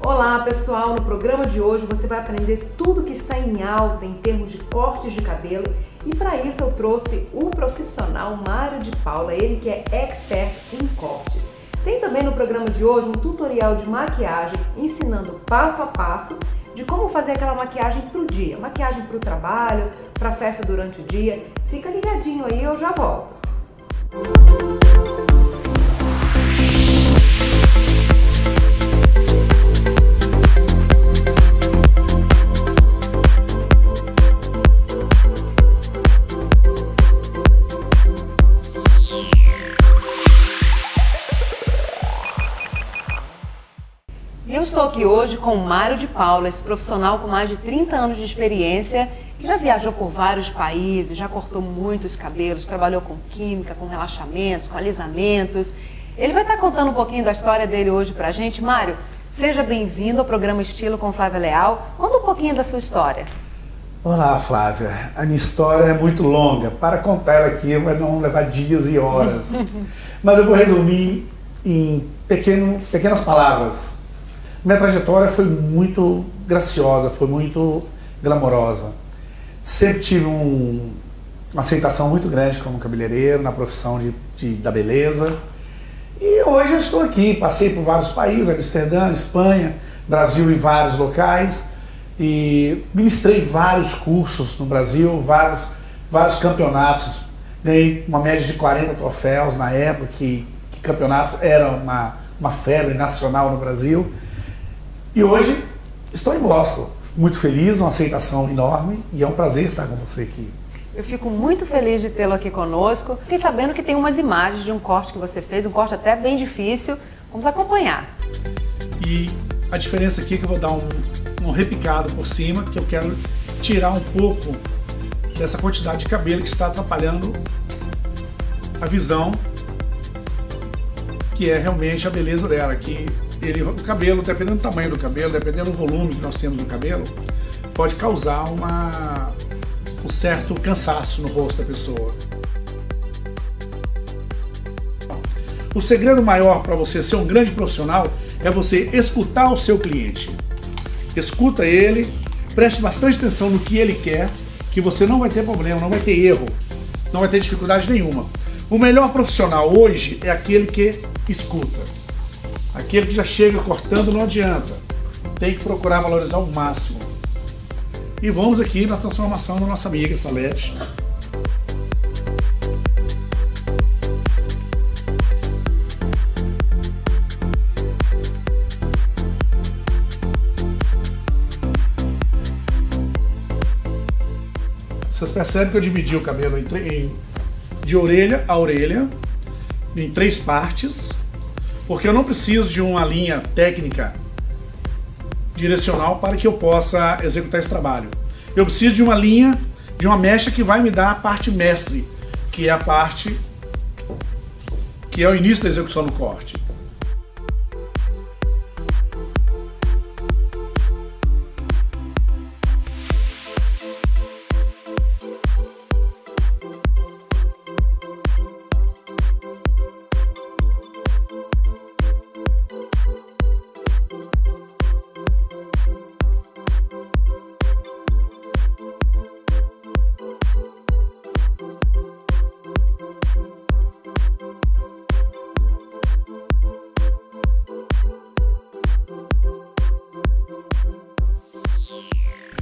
Olá pessoal, no programa de hoje você vai aprender tudo que está em alta em termos de cortes de cabelo e para isso eu trouxe o profissional Mário de Paula, ele que é expert em cortes. Tem também no programa de hoje um tutorial de maquiagem ensinando passo a passo de como fazer aquela maquiagem para o dia, maquiagem para o trabalho, para a festa durante o dia. Fica ligadinho aí, eu já volto. Eu estou aqui hoje com o Mário de Paula, esse profissional com mais de 30 anos de experiência, que já viajou por vários países, já cortou muitos cabelos, trabalhou com química, com relaxamentos, com alisamentos. Ele vai estar contando um pouquinho da história dele hoje pra gente. Mário, seja bem-vindo ao programa Estilo com Flávia Leal. Conta um pouquinho da sua história. Olá, Flávia. A minha história é muito longa. Para contar ela aqui vai não levar dias e horas. Mas eu vou resumir em pequenas palavras. Minha trajetória foi muito graciosa, foi muito glamourosa. Sempre tive uma aceitação muito grande como cabeleireiro, na profissão da beleza. E hoje eu estou aqui, passei por vários países, Amsterdã, Espanha, Brasil em vários locais. E ministrei vários cursos no Brasil, vários campeonatos. Ganhei uma média de 40 troféus na época, que campeonatos eram uma febre nacional no Brasil. E hoje estou em Boston, muito feliz, uma aceitação enorme e é um prazer estar com você aqui. Eu fico muito feliz de tê-lo aqui conosco. Fiquei sabendo que tem umas imagens de um corte que você fez, um corte até bem difícil. Vamos acompanhar. E a diferença aqui é que eu vou dar um repicado por cima, que eu quero tirar um pouco dessa quantidade de cabelo que está atrapalhando a visão, que é realmente a beleza dela, que o cabelo, dependendo do tamanho do cabelo, dependendo do volume que nós temos no cabelo, pode causar um certo cansaço no rosto da pessoa. O segredo maior para você ser um grande profissional é você escutar o seu cliente. Escuta ele, preste bastante atenção no que ele quer, que você não vai ter problema, não vai ter erro, não vai ter dificuldade nenhuma. O melhor profissional hoje é aquele que escuta. Aquele que já chega cortando não adianta. Tem que procurar valorizar o máximo. E vamos aqui na transformação da nossa amiga Salete. Vocês percebem que eu dividi o cabelo de orelha a orelha, em 3 partes, porque eu não preciso de uma linha técnica direcional para que eu possa executar esse trabalho. Eu preciso de uma linha, de uma mecha que vai me dar a parte mestre, que é a parte que é o início da execução do corte.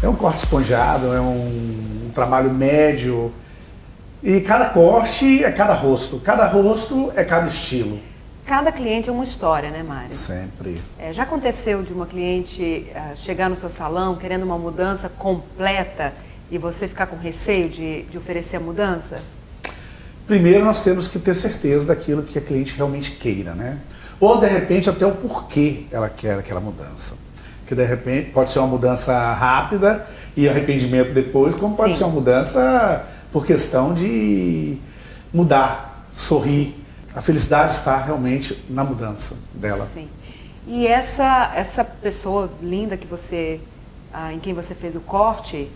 É um corte esponjado, é um trabalho médio e cada corte é cada rosto é cada estilo. Cada cliente é uma história, né, Mário? Sempre. Já aconteceu de uma cliente chegar no seu salão querendo uma mudança completa e você ficar com receio de oferecer a mudança? Primeiro nós temos que ter certeza daquilo que a cliente realmente queira, né? Ou de repente até o porquê ela quer aquela mudança. Que de repente pode ser uma mudança rápida e arrependimento depois, como pode ser uma mudança por questão de mudar, sorrir. A felicidade está realmente na mudança dela. Sim. E essa pessoa linda que você, em quem você fez o corte,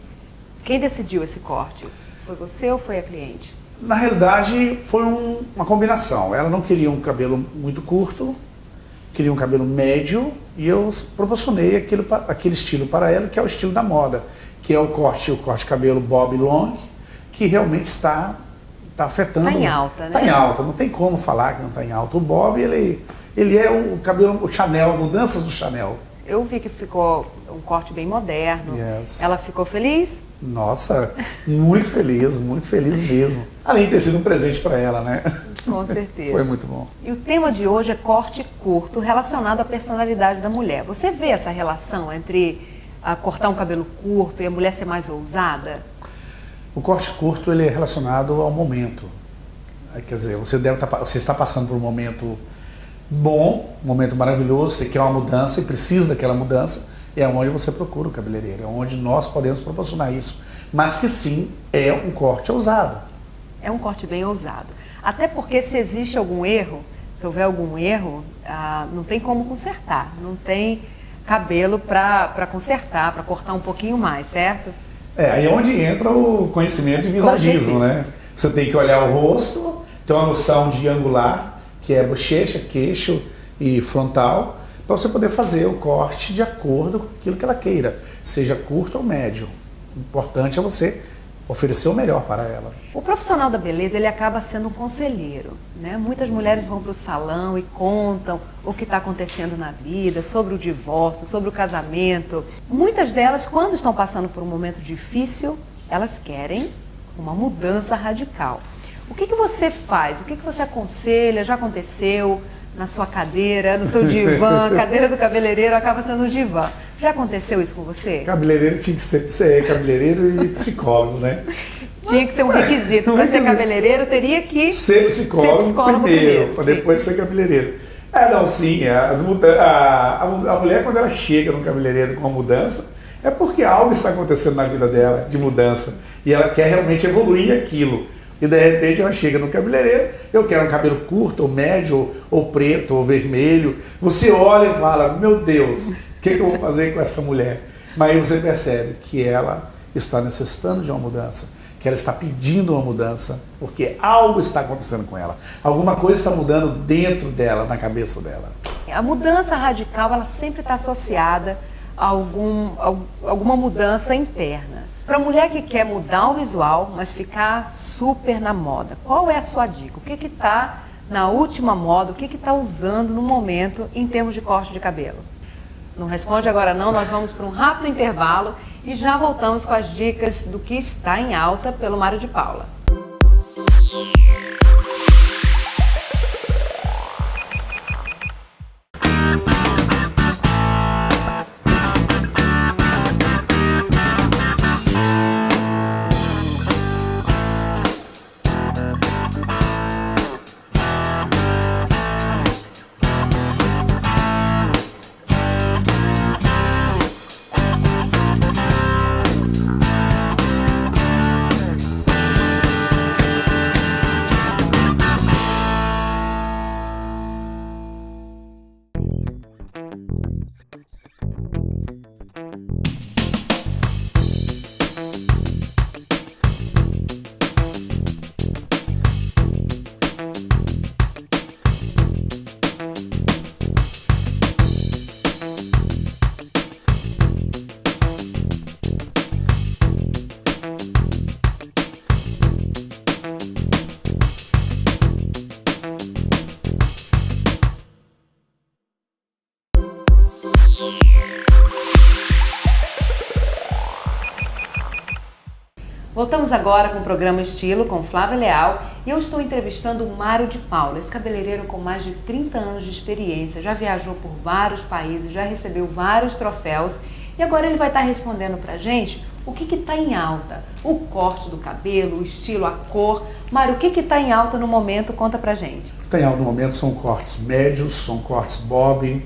quem decidiu esse corte? Foi você ou foi a cliente? Na realidade foi uma combinação. Ela não queria um cabelo muito curto, queria um cabelo médio e eu proporcionei aquele estilo para ela, que é o estilo da moda, que é o corte de cabelo bob long, que realmente está afetando. Está em alta, né? Está em alta, não tem como falar que não está em alta. O bob, ele é o cabelo, o Chanel, mudanças do Chanel. Eu vi que ficou um corte bem moderno. Yes. Ela ficou feliz? Nossa, muito feliz mesmo. Além de ter sido um presente para ela, né? Com certeza. Foi muito bom. E o tema de hoje é corte curto, relacionado à personalidade da mulher. Você vê essa relação entre cortar um cabelo curto e a mulher ser mais ousada? O corte curto ele é relacionado ao momento. Quer dizer, você está passando por um momento bom, um momento maravilhoso, você quer uma mudança e precisa daquela mudança, é onde você procura o cabeleireiro, é onde nós podemos proporcionar isso. Mas que sim, é um corte ousado. É um corte bem ousado. Até porque se existe algum erro, se houver algum erro, não tem como consertar. Não tem cabelo para consertar, para cortar um pouquinho mais, certo? Aí é onde entra o conhecimento de visagismo, né? Você tem que olhar o rosto, ter uma noção de angular, que é bochecha, queixo e frontal, para você poder fazer o corte de acordo com aquilo que ela queira, seja curto ou médio. O importante é você oferecer o melhor para ela. O profissional da beleza, ele acaba sendo um conselheiro, né? Muitas mulheres vão para o salão e contam o que está acontecendo na vida, sobre o divórcio, sobre o casamento. Muitas delas, quando estão passando por um momento difícil, elas querem uma mudança radical. O que você faz? O que você aconselha? Já aconteceu na sua cadeira, no seu divã? A cadeira do cabeleireiro acaba sendo um divã. Já aconteceu isso com você? Cabeleireiro tinha que ser cabeleireiro e psicólogo, né? Tinha que ser um requisito. Para ser cabeleireiro, teria que ser psicólogo primeiro, para depois ser cabeleireiro. Não, sim. A mulher, quando ela chega no cabeleireiro com uma mudança, é porque algo está acontecendo na vida dela, de mudança, e ela quer realmente evoluir aquilo. E de repente ela chega no cabeleireiro, eu quero um cabelo curto, ou médio, ou preto, ou vermelho. Você olha e fala, meu Deus, o que eu vou fazer com essa mulher? Mas aí você percebe que ela está necessitando de uma mudança, que ela está pedindo uma mudança, porque algo está acontecendo com ela. Alguma coisa está mudando dentro dela, na cabeça dela. A mudança radical, ela sempre está associada a alguma mudança interna. Para a mulher que quer mudar o visual, mas ficar super na moda, qual é a sua dica? O que está na última moda? O que está usando no momento em termos de corte de cabelo? Não responde agora não, nós vamos para um rápido intervalo e já voltamos com as dicas do que está em alta pelo Mário de Paula. Voltamos agora com o programa Estilo com Flávia Leal e eu estou entrevistando o Mário de Paula, esse cabeleireiro com mais de 30 anos de experiência, já viajou por vários países, já recebeu vários troféus e agora ele vai estar respondendo pra gente o que está em alta, o corte do cabelo, o estilo, a cor. Mário, o que está em alta no momento? Conta pra gente. O que está em alta no momento são cortes médios, são cortes bob,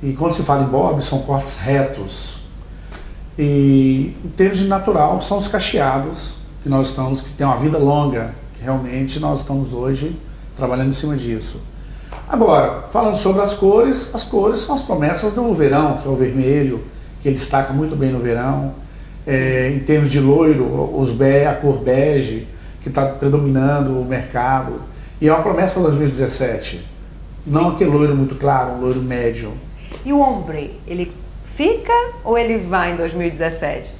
e quando se fala em bob são cortes retos. E em termos de natural, são os cacheados que nós estamos, que tem uma vida longa, que realmente nós estamos hoje trabalhando em cima disso. Agora, falando sobre as cores são as promessas do verão, que é o vermelho, que ele destaca muito bem no verão. Em termos de loiro, a cor bege, que está predominando o mercado. E é uma promessa para 2017. Não aquele loiro muito claro, um loiro médio. E o ombre, ele fica ou ele vai em 2017?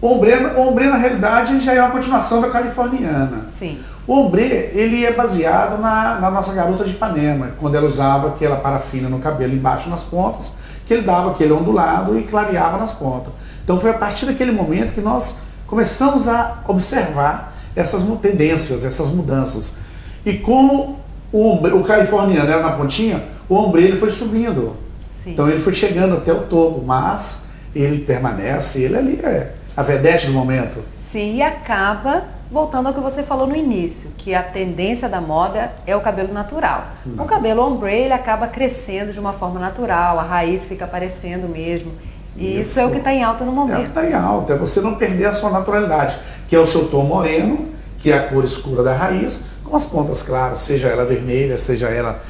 O ombre, na realidade, já é uma continuação da californiana. Sim. O ombre, ele é baseado na nossa garota de Ipanema, quando ela usava aquela parafina no cabelo embaixo nas pontas, que ele dava aquele ondulado e clareava nas pontas. Então foi a partir daquele momento que nós começamos a observar essas tendências, essas mudanças. E como o californiano era na pontinha, o ombre ele foi subindo. Sim. Então ele foi chegando até o topo, mas ele permanece, ele ali é a vedete do momento. Sim, e acaba voltando ao que você falou no início, que a tendência da moda é o cabelo natural. O cabelo ombre, ele acaba crescendo de uma forma natural, a raiz fica aparecendo mesmo. E isso é o que está em alta no momento. É o que está em alta, é você não perder a sua naturalidade, que é o seu tom moreno, que é a cor escura da raiz, com as pontas claras, seja ela vermelha, seja ela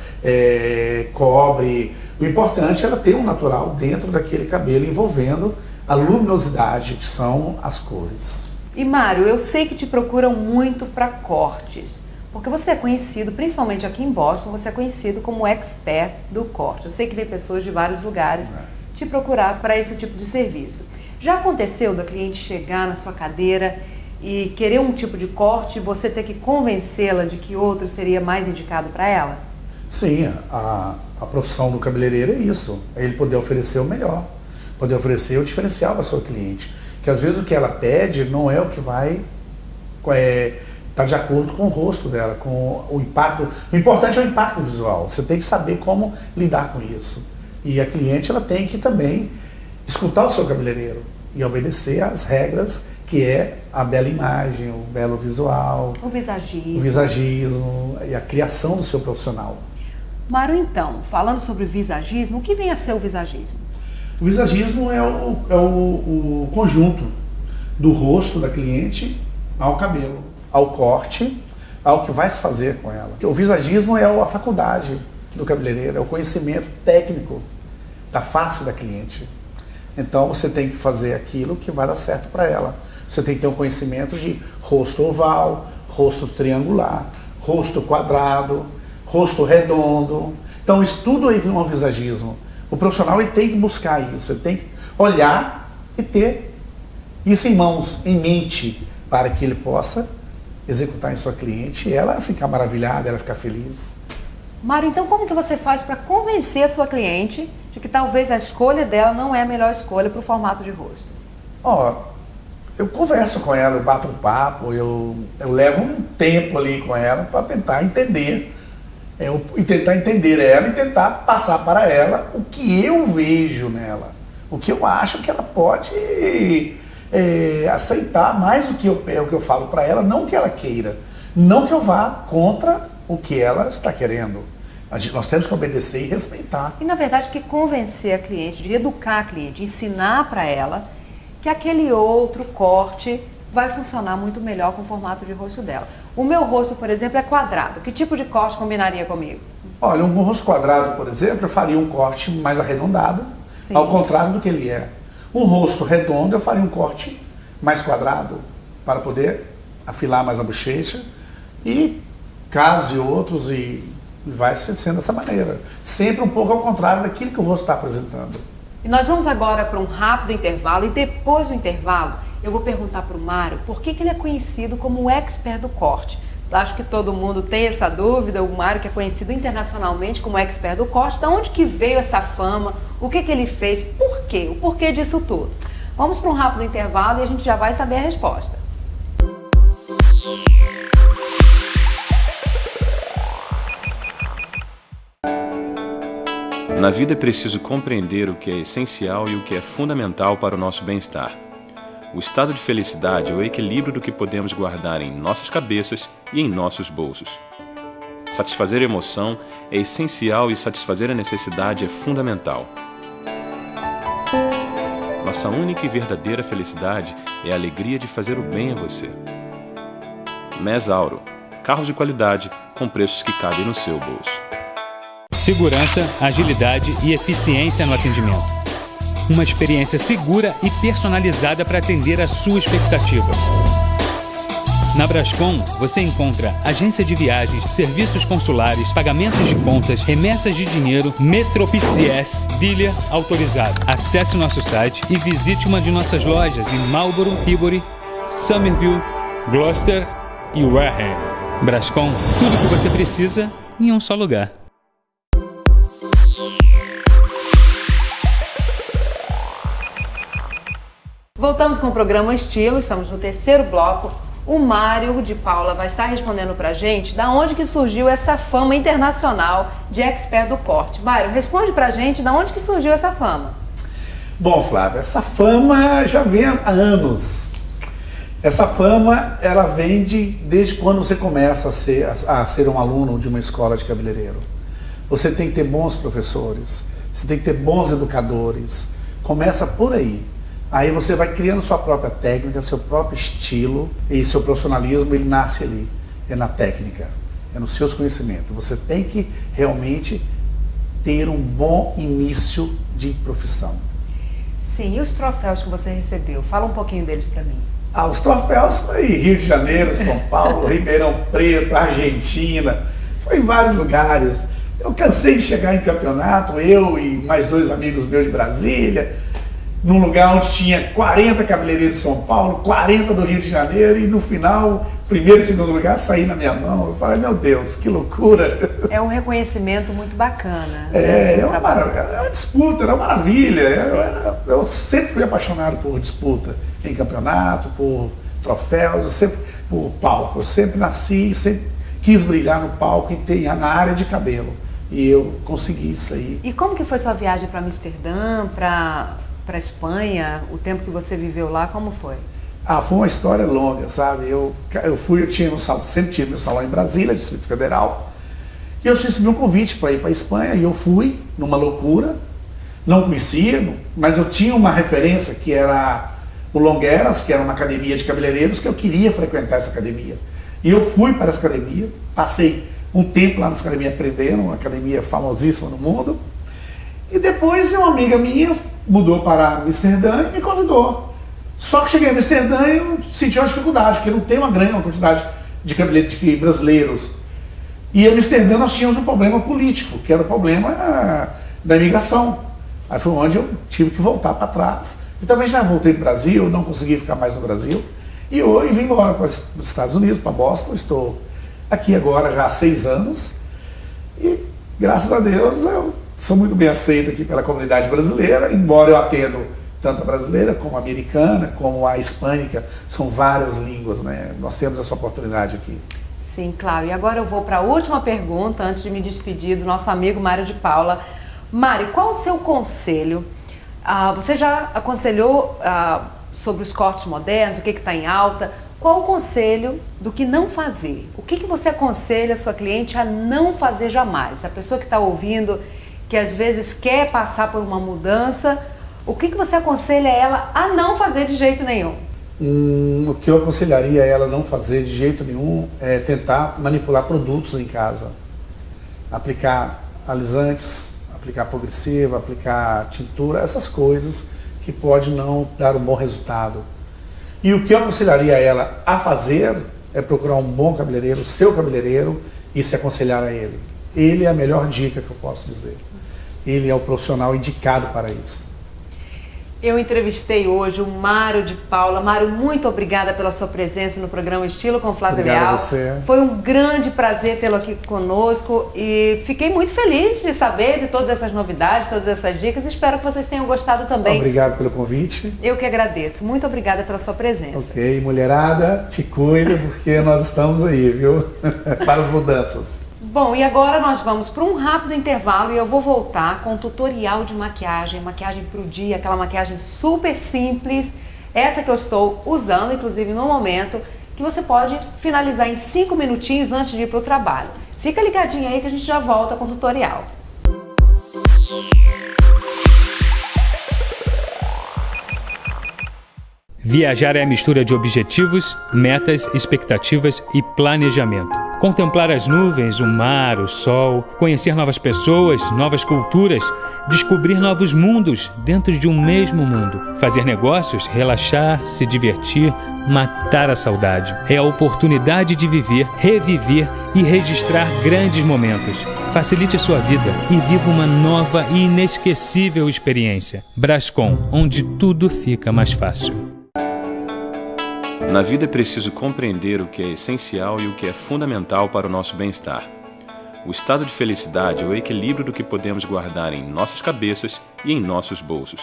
cobre. O importante é ela ter um natural dentro daquele cabelo, envolvendo a luminosidade, que são as cores. E Mário, eu sei que te procuram muito para cortes, porque você é conhecido, principalmente aqui em Boston, você é conhecido como expert do corte. Eu sei que vem pessoas de vários lugares te procurar para esse tipo de serviço. Já aconteceu da cliente chegar na sua cadeira e querer um tipo de corte e você ter que convencê-la de que outro seria mais indicado para ela? Sim, a profissão do cabeleireiro é isso, é ele poder oferecer o melhor, poder oferecer o diferencial para a sua cliente. Que às vezes o que ela pede não é o que vai estar de acordo com o rosto dela, com o impacto. O importante é o impacto visual, você tem que saber como lidar com isso. E a cliente ela tem que também escutar o seu cabeleireiro e obedecer às regras, que é a bela imagem, o belo visual, o visagismo e a criação do seu profissional. Mário, então, falando sobre visagismo, o que vem a ser o visagismo? O visagismo é o conjunto do rosto da cliente ao cabelo, ao corte, ao que vai se fazer com ela. O visagismo é a faculdade do cabeleireiro, é o conhecimento técnico da face da cliente. Então você tem que fazer aquilo que vai dar certo para ela. Você tem que ter um conhecimento de rosto oval, rosto triangular, rosto quadrado, rosto redondo. Então isso tudo aí vem um visagismo. O profissional ele tem que buscar isso, ele tem que olhar e ter isso em mãos, em mente, para que ele possa executar em sua cliente e ela ficar maravilhada, ela ficar feliz. Mário, então como que você faz para convencer a sua cliente de que talvez a escolha dela não é a melhor escolha para o formato de rosto? Eu converso com ela, eu bato um papo, eu levo um tempo ali com ela para tentar entender. E tentar entender ela e tentar passar para ela o que eu vejo nela, o que eu acho que ela pode aceitar mais do que eu falo para ela, não que ela queira, não que eu vá contra o que ela está querendo. Nós temos que obedecer e respeitar. E na verdade que convencer a cliente, de educar a cliente, ensinar para ela que aquele outro corte vai funcionar muito melhor com o formato de rosto dela. O meu rosto, por exemplo, é quadrado. Que tipo de corte combinaria comigo? Olha, um rosto quadrado, por exemplo, eu faria um corte mais arredondado, Sim. Ao contrário do que ele é. Um rosto redondo, eu faria um corte mais quadrado, para poder afilar mais a bochecha, e casos e outros, e vai sendo dessa maneira. Sempre um pouco ao contrário daquilo que o rosto está apresentando. E nós vamos agora para um rápido intervalo, e depois do intervalo, eu vou perguntar para o Mário por que ele é conhecido como o expert do corte. Acho que todo mundo tem essa dúvida, o Mário que é conhecido internacionalmente como expert do corte, de onde que veio essa fama, o que ele fez, por quê, o porquê disso tudo. Vamos para um rápido intervalo e a gente já vai saber a resposta. Na vida é preciso compreender o que é essencial e o que é fundamental para o nosso bem-estar. O estado de felicidade é o equilíbrio do que podemos guardar em nossas cabeças e em nossos bolsos. Satisfazer a emoção é essencial e satisfazer a necessidade é fundamental. Nossa única e verdadeira felicidade é a alegria de fazer o bem a você. Mesauro, carros de qualidade com preços que cabem no seu bolso. Segurança, agilidade e eficiência no atendimento. Uma experiência segura e personalizada para atender a sua expectativa. Na Brascom, você encontra agência de viagens, serviços consulares, pagamentos de contas, remessas de dinheiro, Metropcs, dealer autorizado. Acesse nosso site e visite uma de nossas lojas em Marlborough, Hibbori, Somerville, Gloucester e Wareham. Brascom, tudo o que você precisa em um só lugar. Voltamos com o programa Estilo, estamos no terceiro bloco. O Mário de Paula vai estar respondendo pra gente da onde que surgiu essa fama internacional de expert do corte. Mário, responde pra gente da onde que surgiu essa fama. Bom, Flávia, essa fama já vem há anos. Essa fama, ela vem desde quando você começa a ser um aluno de uma escola de cabeleireiro. Você tem que ter bons professores, você tem que ter bons educadores. Começa por aí. Aí você vai criando sua própria técnica, seu próprio estilo, e seu profissionalismo, ele nasce ali. É na técnica, é nos seus conhecimentos. Você tem que realmente ter um bom início de profissão. Sim, e os troféus que você recebeu? Fala um pouquinho deles para mim. Os troféus foi Rio de Janeiro, São Paulo, Ribeirão Preto, Argentina, foi em vários lugares. Eu cansei de chegar em campeonato, eu e mais 2 amigos meus de Brasília, num lugar onde tinha 40 cabeleireiros de São Paulo, 40 do Rio de Janeiro, e no final, primeiro e segundo lugar, saí na minha mão. Eu falei, meu Deus, que loucura! É um reconhecimento muito bacana. É uma disputa, era uma maravilha. Eu sempre fui apaixonado por disputa, em campeonato, por troféus, por palco. Eu sempre nasci, sempre quis brilhar no palco e na área de cabelo. E eu consegui isso aí. E como que foi sua viagem para Amsterdã, para Espanha, o tempo que você viveu lá, como foi? Foi uma história longa, sabe? Eu tinha sempre tive meu salão em Brasília, Distrito Federal, e eu recebi um convite para ir para a Espanha, e eu fui numa loucura, não conhecia, mas eu tinha uma referência que era o Longueiras, que era uma academia de cabeleireiros, que eu queria frequentar essa academia. E eu fui para essa academia, passei um tempo lá nessa academia aprendendo, uma academia famosíssima no mundo, e depois uma amiga minha mudou para Amsterdã e me convidou. Só que cheguei em Amsterdã e eu senti uma dificuldade, porque não tem uma grande quantidade de cabeleireiros brasileiros. E em Amsterdã nós tínhamos um problema político, que era o problema da imigração. Aí foi onde eu tive que voltar para trás. E também já voltei para o Brasil, não consegui ficar mais no Brasil. E hoje vim embora para os Estados Unidos, para Boston. Estou aqui agora já há 6 anos. E graças a Deus eu sou muito bem aceito aqui pela comunidade brasileira, embora eu atendo tanto a brasileira como a americana, como a hispânica, são várias línguas, né? Nós temos essa oportunidade aqui. Sim, claro. E agora eu vou para a última pergunta, antes de me despedir do nosso amigo Mário de Paula. Mário, qual o seu conselho? Você já aconselhou sobre os cortes modernos, o que está em alta? Qual o conselho do que não fazer? O que você aconselha a sua cliente a não fazer jamais? A pessoa que está ouvindo, que às vezes quer passar por uma mudança, o que você aconselha ela a não fazer de jeito nenhum? O que eu aconselharia ela a não fazer de jeito nenhum é tentar manipular produtos em casa. Aplicar alisantes, aplicar progressiva, aplicar tintura, essas coisas que pode não dar um bom resultado. E o que eu aconselharia ela a fazer é procurar um bom cabeleireiro, seu cabeleireiro, e se aconselhar a ele. Ele é a melhor dica que eu posso dizer. Ele é o profissional indicado para isso. Eu entrevistei hoje o Mário de Paula. Mário, muito obrigada pela sua presença no programa Estilo com Flávio Leal. Foi um grande prazer tê-lo aqui conosco e fiquei muito feliz de saber de todas essas novidades, todas essas dicas. Espero que vocês tenham gostado também. Obrigado pelo convite. Eu que agradeço. Muito obrigada pela sua presença. Ok, mulherada, te cuida porque nós estamos aí, viu? Para as mudanças. Bom, e agora nós vamos para um rápido intervalo e eu vou voltar com um tutorial de maquiagem para o dia, aquela maquiagem super simples, essa que eu estou usando, inclusive no momento, que você pode finalizar em 5 minutinhos antes de ir para o trabalho. Fica ligadinho aí que a gente já volta com o tutorial. Viajar é a mistura de objetivos, metas, expectativas e planejamento. Contemplar as nuvens, o mar, o sol, conhecer novas pessoas, novas culturas, descobrir novos mundos dentro de um mesmo mundo. Fazer negócios, relaxar, se divertir, matar a saudade. É a oportunidade de viver, reviver e registrar grandes momentos. Facilite sua vida e viva uma nova e inesquecível experiência. Brascom, onde tudo fica mais fácil. Na vida é preciso compreender o que é essencial e o que é fundamental para o nosso bem-estar. O estado de felicidade é o equilíbrio do que podemos guardar em nossas cabeças e em nossos bolsos.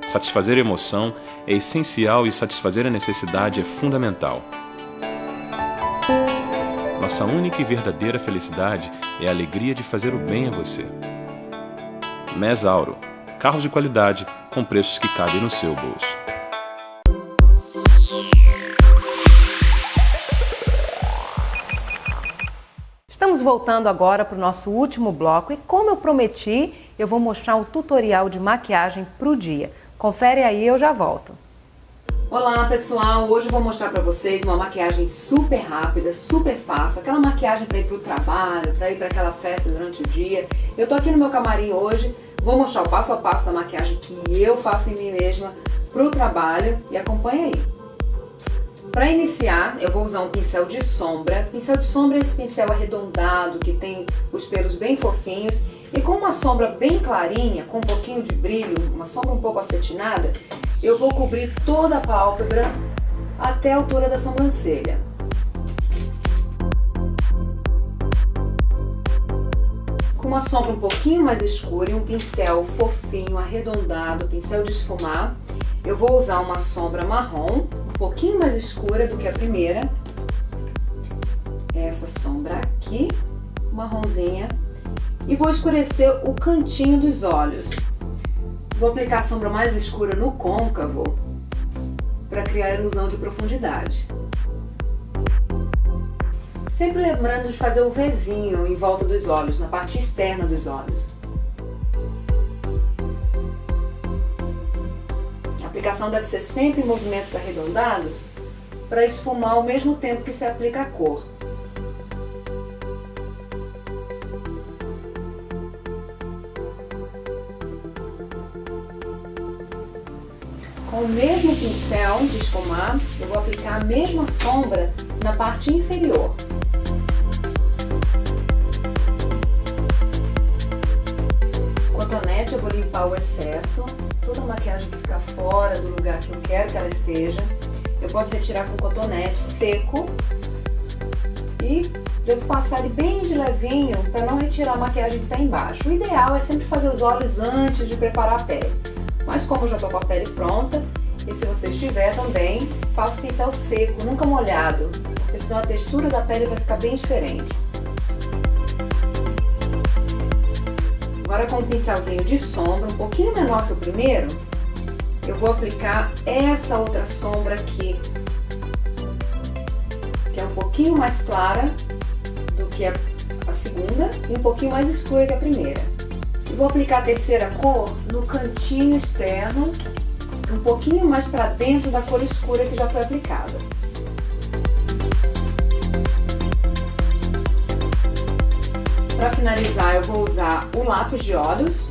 Satisfazer a emoção é essencial e satisfazer a necessidade é fundamental. Nossa única e verdadeira felicidade é a alegria de fazer o bem a você. Mesauro, carros de qualidade com preços que cabem no seu bolso. Estamos voltando agora para o nosso último bloco e, como eu prometi, eu vou mostrar um tutorial de maquiagem para o dia. Confere aí, eu já volto. Olá pessoal, hoje eu vou mostrar para vocês uma maquiagem super rápida, super fácil, aquela maquiagem para ir para o trabalho, para ir para aquela festa durante o dia. Eu tô aqui no meu camarim hoje, vou mostrar o passo a passo da maquiagem que eu faço em mim mesma para o trabalho e acompanha aí. Para iniciar, eu vou usar um pincel de sombra. Pincel de sombra é esse pincel arredondado, que tem os pelos bem fofinhos. E com uma sombra bem clarinha, com um pouquinho de brilho, uma sombra um pouco acetinada, eu vou cobrir toda a pálpebra até a altura da sobrancelha. Com uma sombra um pouquinho mais escura e um pincel fofinho, arredondado, pincel de esfumar, eu vou usar uma sombra marrom, um pouquinho mais escura do que a primeira. Essa sombra aqui, marronzinha. E vou escurecer o cantinho dos olhos. Vou aplicar a sombra mais escura no côncavo para criar a ilusão de profundidade. Sempre lembrando de fazer o Vzinho em volta dos olhos, na parte externa dos olhos. A aplicação deve ser sempre em movimentos arredondados para esfumar ao mesmo tempo que se aplica a cor. Com o mesmo pincel de esfumar, eu vou aplicar a mesma sombra na parte inferior. Cotonete, eu vou limpar o excesso, toda a maquiagem que ficar fora do lugar que eu quero que ela esteja. Eu posso retirar com cotonete seco e devo passar ele bem de levinho para não retirar a maquiagem que está embaixo. O ideal é sempre fazer os olhos antes de preparar a pele. Mas como eu já estou com a pele pronta, e se você estiver também, passo o pincel seco, nunca molhado, porque senão a textura da pele vai ficar bem diferente. Agora com um pincelzinho de sombra, um pouquinho menor que o primeiro, eu vou aplicar essa outra sombra aqui, que é um pouquinho mais clara do que a segunda e um pouquinho mais escura que a primeira. E vou aplicar a terceira cor no cantinho externo, um pouquinho mais para dentro da cor escura que já foi aplicada. Para finalizar, eu vou usar o lápis de olhos,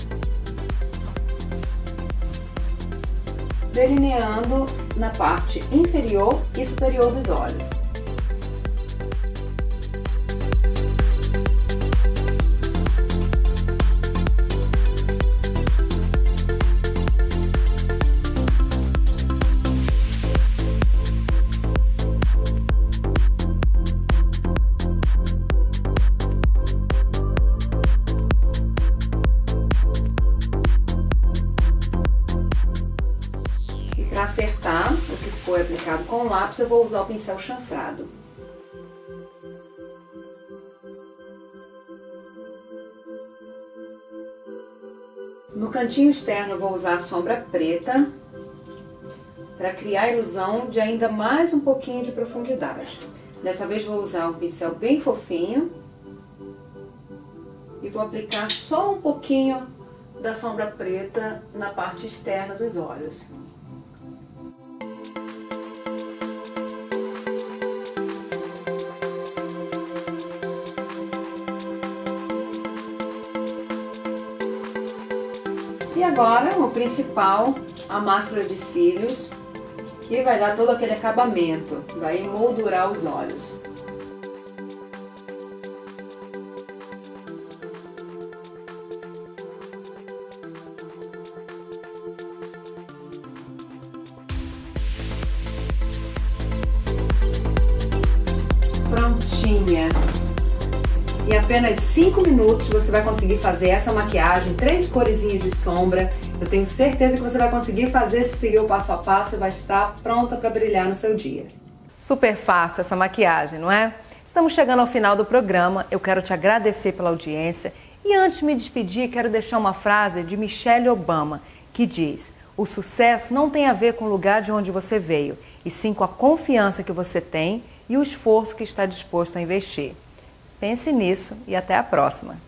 delineando na parte inferior e superior dos olhos. Para acertar o que foi aplicado com o lápis, eu vou usar o pincel chanfrado. No cantinho externo eu vou usar a sombra preta para criar a ilusão de ainda mais um pouquinho de profundidade. Dessa vez vou usar um pincel bem fofinho e vou aplicar só um pouquinho da sombra preta na parte externa dos olhos. agora, o principal, a máscara de cílios, que vai dar todo aquele acabamento, vai emoldurar os olhos. Prontinha! Em apenas 5 minutos você vai conseguir fazer essa maquiagem, 3 coresinhas de sombra. Eu tenho certeza que você vai conseguir fazer, se seguir o passo a passo e vai estar pronta para brilhar no seu dia. Super fácil essa maquiagem, não é? Estamos chegando ao final do programa, eu quero te agradecer pela audiência e antes de me despedir, quero deixar uma frase de Michelle Obama, que diz: o sucesso não tem a ver com o lugar de onde você veio, e sim com a confiança que você tem e o esforço que está disposto a investir. Pense nisso e até a próxima!